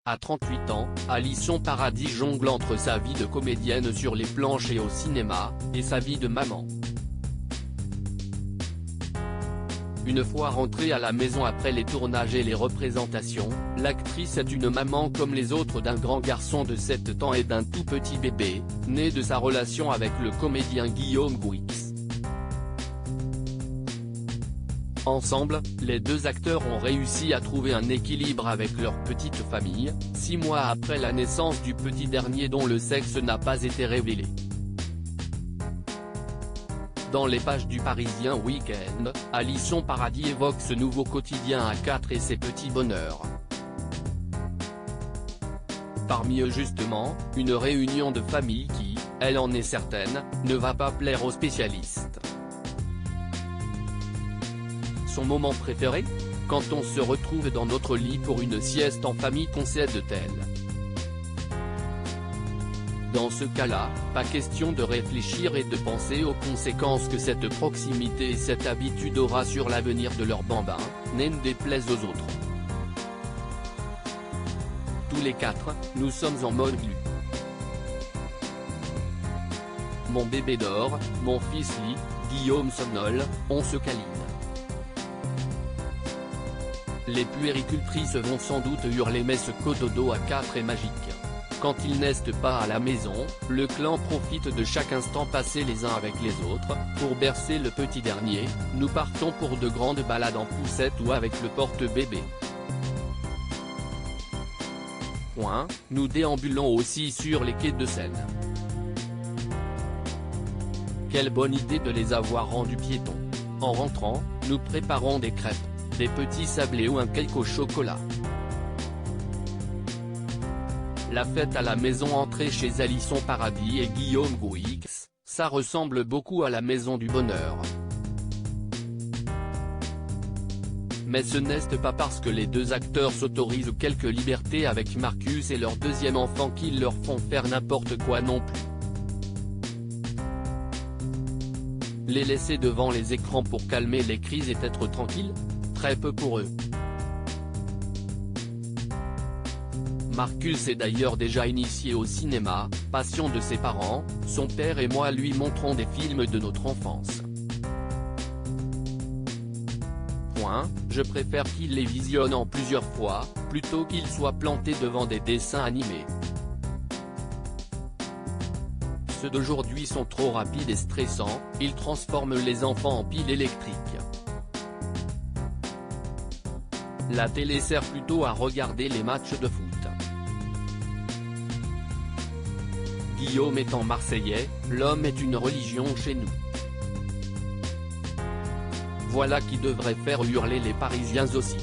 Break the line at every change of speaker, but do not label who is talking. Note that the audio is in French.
À 38 ans, Alisson Paradis jongle entre sa vie de comédienne sur les planches et au cinéma, et sa vie de maman. Une fois rentrée à la maison après les tournages et les représentations, l'actrice est une maman comme les autres d'un grand garçon de 7 ans et d'un tout petit bébé, né de sa relation avec le comédien Guillaume Gouix. Ensemble, les deux acteurs ont réussi à trouver un équilibre avec leur petite famille, 6 mois après la naissance du petit dernier dont le sexe n'a pas été révélé. Dans les pages du Parisien Week-end, Alisson Paradis évoque ce nouveau quotidien à 4 et ses petits bonheurs. Parmi eux justement, une réunion de famille qui, elle en est certaine, ne va pas plaire aux spécialistes. Son moment préféré ? Quand on se retrouve dans notre lit pour une sieste en famille, concède-t-elle. Dans ce cas-là, pas question de réfléchir et de penser aux conséquences que cette proximité et cette habitude aura sur l'avenir de leur bambin, n'en déplaise aux autres. Tous les 4, nous sommes en mode glu. Mon bébé dort, mon fils lit, Guillaume somnole, on se câline. Les puéricultrices vont sans doute hurler mais ce cododo à 4 est magique. Quand ils n'est pas à la maison, le clan profite de chaque instant passé les uns avec les autres, pour bercer le petit dernier, nous partons pour de grandes balades en poussette ou avec le porte-bébé. Nous déambulons aussi sur les quais de Seine. Quelle bonne idée de les avoir rendus piétons. En rentrant, nous préparons des crêpes, des petits sablés ou un cake au chocolat. La fête à la maison entrée chez Alisson Paradis et Guillaume Gouix, ça ressemble beaucoup à la maison du bonheur. Mais ce n'est pas parce que les deux acteurs s'autorisent quelques libertés avec Marcus et leur deuxième enfant qu'ils leur font faire n'importe quoi non plus. Les laisser devant les écrans pour calmer les crises et être tranquilles ? Très peu pour eux. Marcus est d'ailleurs déjà initié au cinéma, passion de ses parents, son père et moi lui montrons des films de notre enfance. Je préfère qu'il les visionne en plusieurs fois, plutôt qu'il soit planté devant des dessins animés. Ceux d'aujourd'hui sont trop rapides et stressants, ils transforment les enfants en piles électriques. La télé sert plutôt à regarder les matchs de foot. Guillaume étant marseillais, l'homme est une religion chez nous. Voilà qui devrait faire hurler les Parisiens aussi.